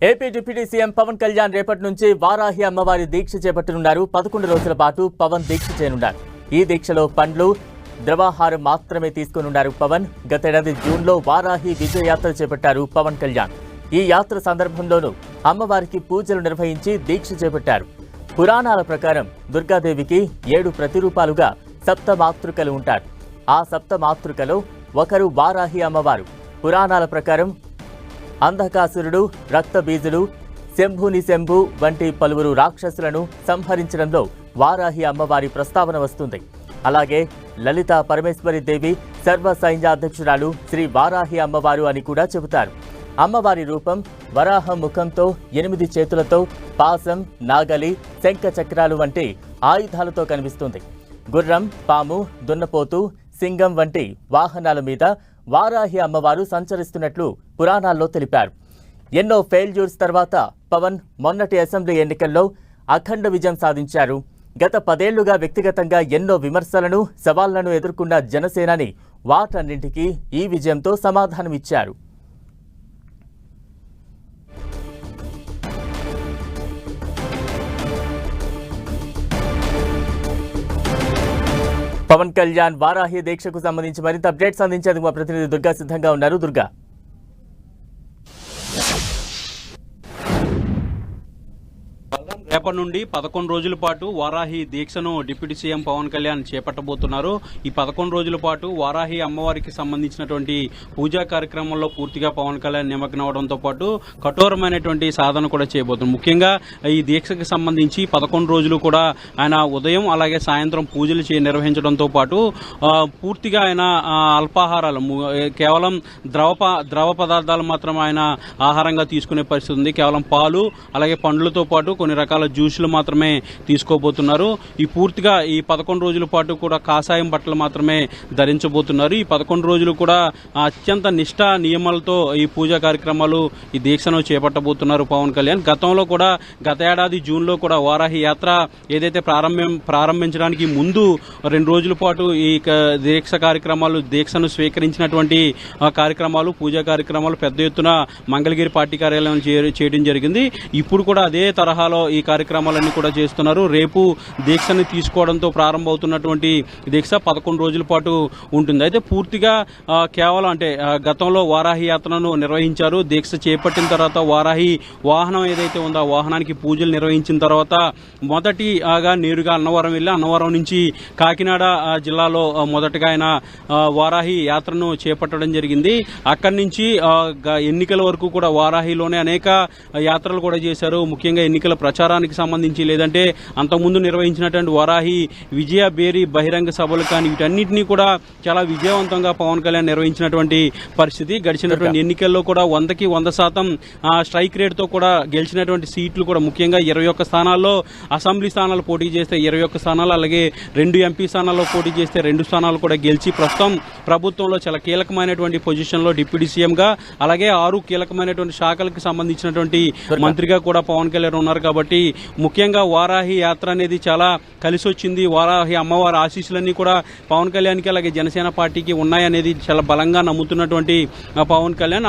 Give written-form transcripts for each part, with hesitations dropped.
AP deputy CM Pawan Kalyan రేపటి నుంచి వారాహి అమ్మవారి దీక్ష చేపట్టనున్నారు. 11 రోజుల పాటు పవన్ దీక్ష చేయనున్నారు. ఈ దీక్షలో పండ్లు, ద్రవాహారం మాత్రమే తీసుకునున్నారు పవన్. గతేడాది జూన్లో వారాహి విజయ యాత్ర చేపట్టారు పవన్ కళ్యాణ్. ఈ యాత్ర సందర్భంలోనూ అమ్మవారికి పూజలు నిర్వహించి దీక్ష చేపట్టారు. పురాణాల ప్రకారం దుర్గాదేవికి 7 ప్రతిరూపాలుగా సప్తమాతృకలు ఉంటారు. ఆ సప్తమాతృకలో ఒకరు వారాహి అమ్మవారు. పురాణాల ప్రకారం అంధకాసురుడు, రక్తబీజుడు, శంభుని శంభు వంటి పలువురు రాక్షసులను సంహరించడంలో వారాహి అమ్మవారి ప్రస్తావన వస్తుంది. అలాగే లలితా పరమేశ్వరి దేవి సర్వ సైన్యాధ్యక్షురాలు శ్రీ వారాహి అమ్మవారు అని కూడా చెబుతారు. అమ్మవారి రూపం వరాహ ముఖంతో 8 చేతులతో పాసం, నాగలి, శంఖ చక్రాలు వంటి ఆయుధాలతో కనిపిస్తుంది. గుర్రం, పాము, దున్నపోతు, సింగం వంటి వాహనాల మీద వారాహి అమ్మవారు సంచరిస్తున్నట్లు పురాణాల్లో తెలిపారు. ఎన్నో ఫెయిల్యూర్స్ తర్వాత పవన్ మొన్నటి అసెంబ్లీ ఎన్నికల్లో అఖండ విజయం సాధించారు. గత 10 ఏళ్లుగా వ్యక్తిగతంగా ఎన్నో విమర్శలను, సవాళ్లను ఎదుర్కొన్న జనసేనాని వాటన్నింటికీ ఈ విజయంతో సమాధానమిచ్చారు. పవన్ కళ్యాణ్ వారాహి దీక్షకు సంబంధించి మరింత అప్డేట్స్ అందించేందుకు మా ప్రతినిధి దుర్గా సిద్ధంగా ఉన్నారు. దుర్గా, రేపటి నుండి 11 రోజుల పాటు వారాహి దీక్షను డిప్యూటీ సీఎం పవన్ కళ్యాణ్ చేపట్టబోతున్నారు. ఈ 11 రోజుల పాటు వారాహి అమ్మవారికి సంబంధించినటువంటి పూజా కార్యక్రమంలో పూర్తిగా పవన్ కళ్యాణ్ నిమగ్నమవడంతో పాటు కఠోరమైనటువంటి సాధన కూడా చేయబోతున్నారు. ముఖ్యంగా ఈ దీక్షకు సంబంధించి 11 రోజులు కూడా ఆయన ఉదయం అలాగే సాయంత్రం పూజలు నిర్వహించడంతో పాటు పూర్తిగా ఆయన అల్పాహారాలు, కేవలం ద్రవ పదార్థాలు మాత్రం ఆయన ఆహారంగా తీసుకునే పరిస్థితి ఉంది. కేవలం పాలు అలాగే పండ్లతో పాటు కొన్ని రకాల జ్యూసులు మాత్రమే తీసుకోబోతున్నారు. ఈ పూర్తిగా ఈ 11 రోజుల పాటు కూడా కాషాయం బట్టలు మాత్రమే ధరించబోతున్నారు. ఈ 11 రోజులు కూడా అత్యంత నిష్ఠ నియమాలతో ఈ పూజా కార్యక్రమాలు, ఈ దీక్షను చేపట్టబోతున్నారు పవన్ కళ్యాణ్. గతంలో కూడా గత ఏడాది జూన్లో కూడా వారాహి యాత్ర ఏదైతే ప్రారంభించడానికి ముందు 2 రోజుల పాటు ఈ దీక్షను స్వీకరించినటువంటి కార్యక్రమాలు, పూజా కార్యక్రమాలు పెద్ద ఎత్తున మంగళగిరి పార్టీ కార్యాలయం చేయడం జరిగింది. ఇప్పుడు కూడా అదే తరహాలో ఈ కార్యక్రమాలన్నీ కూడా చేస్తున్నారు. రేపు దీక్షని తీసుకోవడంతో ప్రారంభమవుతున్నటువంటి దీక్ష 11 రోజుల పాటు ఉంటుంది. అయితే పూర్తిగా కేవలం గతంలో వారాహి యాత్రను నిర్వహించారు. దీక్ష చేపట్టిన తర్వాత వారాహి వాహనం ఏదైతే ఉందో ఆ వాహనానికి పూజలు నిర్వహించిన తర్వాత మొదటిగా నేరుగా అన్నవరం వెళ్ళి అన్నవరం నుంచి కాకినాడ జిల్లాలో మొదటగా ఆయన వారాహి యాత్రను చేపట్టడం జరిగింది. అక్కడి నుంచి ఎన్నికల వరకు కూడా వారాహిలోనే అనేక యాత్రలు కూడా చేశారు. ముఖ్యంగా ఎన్నికల ప్రచారానికి సంబంధించి లేదంటే అంతకుముందు నిర్వహించినటువంటి వారాహి విజయ బేరీ బహిరంగ సభలు కానీ వీటన్నింటినీ కూడా చాలా విజయవంతంగా పవన్ కళ్యాణ్ నిర్వహించినటువంటి పరిస్థితి. గడిచినటువంటి ఎన్నికల్లో కూడా 100కి 100% స్ట్రైక్ రేట్ తో కూడా గెలిచినటువంటి సీట్లు కూడా ముఖ్యంగా 21 స్థానాల్లో అసెంబ్లీ స్థానాలు పోటీ చేస్తే 21 స్థానాలు, అలాగే 2 ఎంపీ స్థానాల్లో పోటీ చేస్తే 2 స్థానాలు కూడా గెలిచి ప్రస్తుతం ప్రభుత్వంలో చాలా కీలకమైనటువంటి పొజిషన్ లో డిప్యూటీ సీఎం గా అలాగే 6 కీలకమైనటువంటి శాఖలకు సంబంధించినటువంటి మంత్రిగా కూడా పవన్ కళ్యాణ్ ఉన్నారు. కాబట్టి ముఖ్యంగా వారాహి యాత్ర అనేది చాలా కలిసి వచ్చింది. వారాహి అమ్మవారి ఆశీస్సులన్నీ కూడా పవన్ కళ్యాణ్కి అలాగే జనసేన పార్టీకి ఉన్నాయనేది చాలా బలంగా నమ్ముతున్నటువంటి పవన్ కళ్యాణ్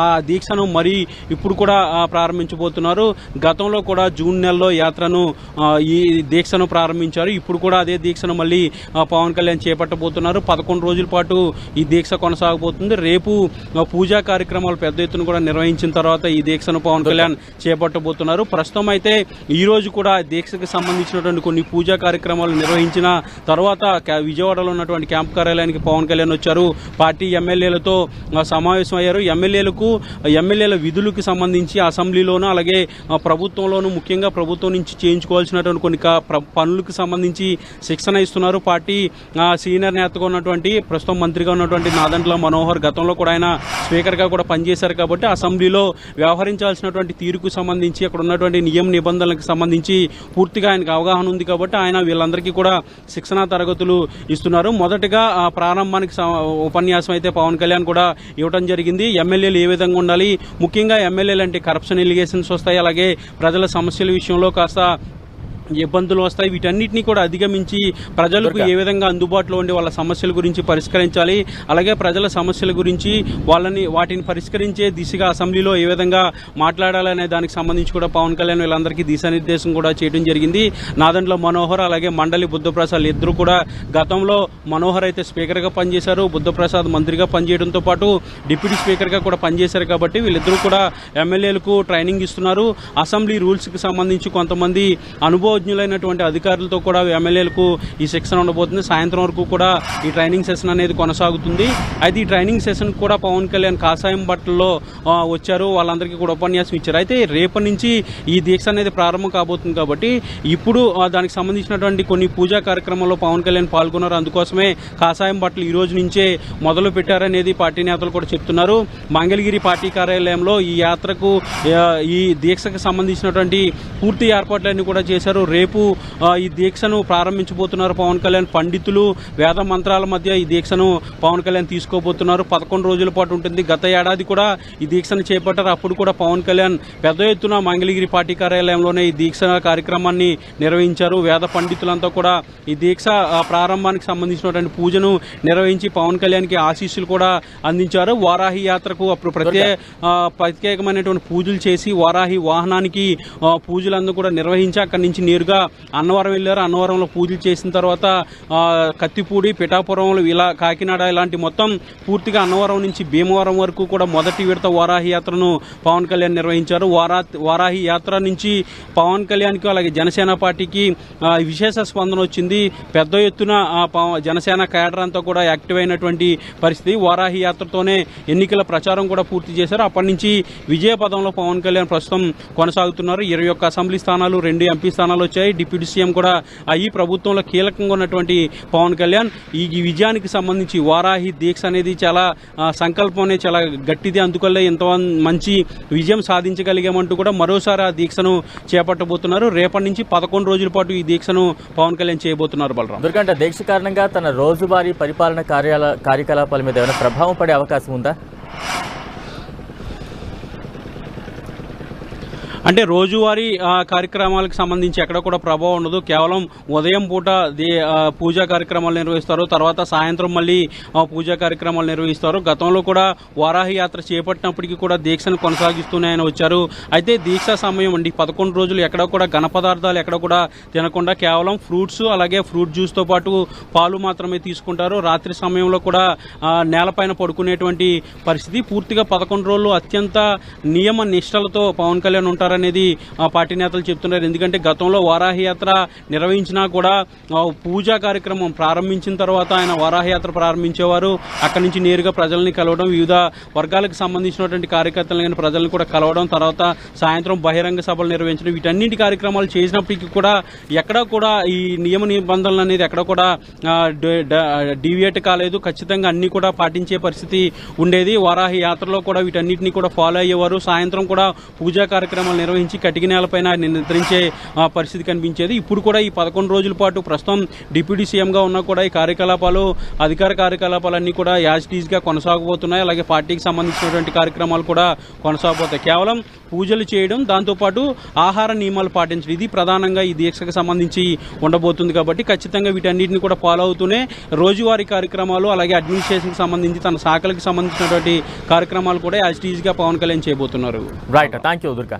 ఆ దీక్షను మరీ ఇప్పుడు కూడా ప్రారంభించబోతున్నారు. గతంలో కూడా జూన్ నెలలో యాత్రను ఈ దీక్షను ప్రారంభించారు. ఇప్పుడు కూడా అదే దీక్షను మళ్ళీ పవన్ కళ్యాణ్ చేపట్టబోతున్నారు. 11 రోజుల పాటు ఈ దీక్ష కొనసాగబోతుంది. రేపు పూజా కార్యక్రమాలు పెద్ద ఎత్తున కూడా నిర్వహించిన తర్వాత ఈ దీక్షను పవన్ కళ్యాణ్ చేపట్టబోతున్నారు. ప్రస్తుతం అయితే ఈ రోజు కూడా దీక్షకు సంబంధించినటువంటి కొన్ని పూజా కార్యక్రమాలు నిర్వహించిన తర్వాత విజయవాడలో ఉన్నటువంటి క్యాంప్ కార్యాలయానికి పవన్ కళ్యాణ్ వచ్చారు. పార్టీ ఎమ్మెల్యేలతో సమావేశం అయ్యారు. ఎమ్మెల్యేల విధులకు సంబంధించి అసెంబ్లీలోనూ అలాగే ప్రభుత్వంలోనూ ముఖ్యంగా ప్రభుత్వం నుంచి చేయించుకోవాల్సినటువంటి కొన్ని పనులకు సంబంధించి శిక్షణ ఇస్తున్నారు. పార్టీ సీనియర్ నేతగా ఉన్నటువంటి ప్రస్తుతం మంత్రిగా ఉన్నటువంటి నాదెండ్ల మనోహర్ గతంలో కూడా ఆయన స్పీకర్ గా కూడా పనిచేశారు. కాబట్టి అసెంబ్లీలో వ్యవహరించాల్సినటువంటి తీరుకు సంబంధించి అక్కడ ఉన్నటువంటి నియమ నిబంధనలకు సంబంధించి పూర్తిగా ఆయనకు అవగాహన ఉంది. కాబట్టి ఆయన వీళ్ళందరికీ కూడా శిక్షణా తరగతులు ఇస్తున్నారు. మొదటగా ప్రారంభానికి ఉపన్యాసం అయితే పవన్ కళ్యాణ్ కూడా ఇవ్వడం జరిగింది. ఎమ్మెల్యేలు ఏ విధంగా ఉండాలి, ముఖ్యంగా ఎమ్మెల్యేలు అంటే కరప్షన్ ఎలిగేషన్స్ వస్తాయి, అలాగే ప్రజల సమస్యల విషయంలో కాస్త ఇబ్బందులు వస్తాయి. వీటన్నిటిని కూడా అధిగమించి ప్రజలకు ఏ విధంగా అందుబాటులో ఉండి వాళ్ళ సమస్యల గురించి పరిష్కరించాలి, అలాగే ప్రజల సమస్యల గురించి వాటిని పరిష్కరించే దిశగా అసెంబ్లీలో ఏ విధంగా మాట్లాడాలనే దానికి సంబంధించి కూడా పవన్ కళ్యాణ్ వీళ్ళందరికీ దిశానిర్దేశం కూడా చేయడం జరిగింది. నాదెండ్ల మనోహర్ అలాగే మండలి బుద్ధప్రసాద్ ఇద్దరు కూడా గతంలో మనోహర్ అయితే స్పీకర్గా పనిచేశారు, బుద్ధప్రసాద్ మంత్రిగా పనిచేయడంతో పాటు డిప్యూటీ స్పీకర్గా కూడా పనిచేశారు. కాబట్టి వీళ్ళిద్దరూ కూడా ఎమ్మెల్యేలకు ట్రైనింగ్ ఇస్తున్నారు. అసెంబ్లీ రూల్స్కి సంబంధించి కొంతమంది అనుభవజ్ఞులైనటువంటి అధికారులతో కూడా ఎమ్మెల్యేలకు ఈ శిక్షణ ఉండబోతుంది. సాయంత్రం వరకు కూడా ఈ ట్రైనింగ్ సెషన్ అనేది కొనసాగుతుంది. అయితే ఈ ట్రైనింగ్ సెషన్ కూడా పవన్ కళ్యాణ్ కాషాయం బట్టల్లో వచ్చారు, వాళ్ళందరికీ కూడా ఉపన్యాసం ఇచ్చారు. అయితే రేపటి నుంచి ఈ దీక్ష అనేది ప్రారంభం కాబోతుంది. కాబట్టి ఇప్పుడు దానికి సంబంధించినటువంటి కొన్ని పూజా కార్యక్రమాల్లో పవన్ కళ్యాణ్ పాల్గొన్నారు. అందుకోసమే కాషాయం బట్టలు ఈ రోజు నుంచే మొదలు పెట్టారనేది పార్టీ నేతలు కూడా చెప్తున్నారు. మంగళగిరి పార్టీ కార్యాలయంలో ఈ యాత్రకు ఈ దీక్షకు సంబంధించినటువంటి పూర్తి ఏర్పాట్లన్నీ కూడా చేశారు. రేపు ఈ దీక్షను ప్రారంభించబోతున్నారు పవన్ కళ్యాణ్. పండితులు వేద మంత్రాల మధ్య ఈ దీక్షను పవన్ కళ్యాణ్ తీసుకోబోతున్నారు. 11 రోజుల పాటు ఉంటుంది. గత ఏడాది కూడా ఈ దీక్షను చేపట్టారు. అప్పుడు కూడా పవన్ కళ్యాణ్ పెద్ద ఎత్తున మంగళగిరి పార్టీ కార్యాలయంలోనే ఈ దీక్ష కార్యక్రమాన్ని నిర్వహించారు. వేద పండితులంతా కూడా ఈ దీక్ష ప్రారంభానికి సంబంధించినటువంటి పూజను నిర్వహించి పవన్ కళ్యాణ్కి ఆశీస్సులు కూడా అందించారు. వారాహి యాత్రకు అప్పుడు ప్రత్యేకమైనటువంటి పూజలు చేసి వారాహి వాహనానికి పూజలందరూ కూడా నిర్వహించి అక్కడి నుంచి నేరుగా అన్నవరం వెళ్ళారు. అన్నవరంలో పూజలు చేసిన తర్వాత కత్తిపూడి, పిఠాపురంలో ఇలా కాకినాడ ఇలాంటి మొత్తం పూర్తిగా అన్నవరం నుంచి భీమవరం వరకు కూడా మొదటి విడత వారాహి యాత్రను పవన్ కళ్యాణ్ నిర్వహించారు. వారాహి యాత్ర నుంచి పవన్ కళ్యాణ్కి అలాగే జనసేన పార్టీకి విశేష స్పందన వచ్చింది. పెద్ద ఎత్తున జనసేన క్యాడర్ అంతా కూడా యాక్టివ్ అయినటువంటి పరిస్థితి. వారాహి యాత్రతోనే ఎన్నికల ప్రచారం కూడా పూర్తి చేశారు. అప్పటి నుంచి విజయ పదంలో పవన్ కళ్యాణ్ ప్రస్తుతం కొనసాగుతున్నారు. 21 అసెంబ్లీ స్థానాలు, 2 ఎంపీ స్థానాలు వచ్చాయి. డిప్యూటీ సీఎం కూడా ఈ ప్రభుత్వంలో కీలకంగా ఉన్నటువంటి పవన్ కళ్యాణ్ ఈ విజయానికి సంబంధించి వారాహి దీక్ష అనేది చాలా సంకల్పం అనేది చాలా గట్టిది. అందుకల్లే ఎంత మంచి విజయం సాధించగలిగామంటూ కూడా మరోసారి ఆ దీక్షను చేపట్టబోతున్నారు. రేపటి నుంచి 11 రోజుల పాటు ఈ దీక్షను పవన్ కళ్యాణ్ చేయబోతున్నారు. బలరాం, ఎందుకంటే దీక్ష కారణంగా తన రోజువారీ పరిపాలన కార్యకలాపాల మీద ఏమైనా ప్రభావం పడే అవకాశం ఉందా? అంటే రోజువారీ కార్యక్రమాలకు సంబంధించి ఎక్కడ కూడా ప్రభావం ఉండదు. కేవలం ఉదయం పూట పూజా కార్యక్రమాలు నిర్వహిస్తారు, తర్వాత సాయంత్రం మళ్ళీ పూజా కార్యక్రమాలు నిర్వహిస్తారు. గతంలో కూడా వారాహి యాత్ర చేపట్టినప్పటికీ కూడా దీక్షను కొనసాగిస్తూనే ఆయన వచ్చారు. అయితే దీక్ష సమయం అండి 11 రోజులు ఎక్కడ కూడా ఘన పదార్థాలు ఎక్కడ కూడా తినకుండా కేవలం ఫ్రూట్స్ అలాగే ఫ్రూట్ జ్యూస్తో పాటు పాలు మాత్రమే తీసుకుంటారు. రాత్రి సమయంలో కూడా నేలపైన పడుకునేటువంటి పరిస్థితి. పూర్తిగా 11 రోజులు అత్యంత నియమ నిష్టలతో పవన్ కళ్యాణ్ ఉంటారు అనేది పార్టీ నేతలు చెప్తున్నారు. ఎందుకంటే గతంలో వారాహి యాత్ర నిర్వహించినా కూడా పూజా కార్యక్రమం ప్రారంభించిన తర్వాత ఆయన వారాహి యాత్ర ప్రారంభించేవారు. అక్కడి నుంచి నేరుగా ప్రజల్ని కలవడం, వివిధ వర్గాలకు సంబంధించినటువంటి కార్యకర్తలను కానీ ప్రజలను కూడా కలవడం, తర్వాత సాయంత్రం బహిరంగ సభలు నిర్వహించడం, వీటన్నింటి కార్యక్రమాలు చేసినప్పటికీ కూడా ఎక్కడా కూడా ఈ నియమ నిబంధనలు అనేది ఎక్కడ కూడా డీవియేట్ కాలేదు. ఖచ్చితంగా అన్ని కూడా పాటించే పరిస్థితి ఉండేది. వారాహి యాత్రలో కూడా వీటన్నిటిని కూడా ఫాలో అయ్యేవారు. సాయంత్రం కూడా పూజా కార్యక్రమాలు నిర్వహించి కటిక నేలపైన నిద్రించే పరిస్థితి కనిపించేది. ఇప్పుడు కూడా ఈ 11 రోజుల పాటు ప్రస్తుతం డిప్యూటీ సీఎంగా ఉన్నా కూడా ఈ కార్యకలాపాలు, అధికార కార్యకలాపాలన్నీ కూడా యాజ్ టీజ్ గా కొనసాగబోతున్నాయి. అలాగే పార్టీకి సంబంధించినటువంటి కార్యక్రమాలు కూడా కొనసాగబోతాయి. కేవలం పూజలు చేయడం, దాంతోపాటు ఆహార నియమాలు పాటించడం, ఇది ప్రధానంగా ఈ దీక్షకు సంబంధించి ఉండబోతుంది. కాబట్టి ఖచ్చితంగా వీటన్నిటిని కూడా ఫాలో అవుతూనే రోజువారీ కార్యక్రమాలు అలాగే అడ్మినిస్ట్రేషన్కి సంబంధించి తన శాఖలకు సంబంధించినటువంటి కార్యక్రమాలు కూడా యాజ్ టీజ్ గా పవన్ కళ్యాణ్ చేయబోతున్నారు. Right, thank you Durga.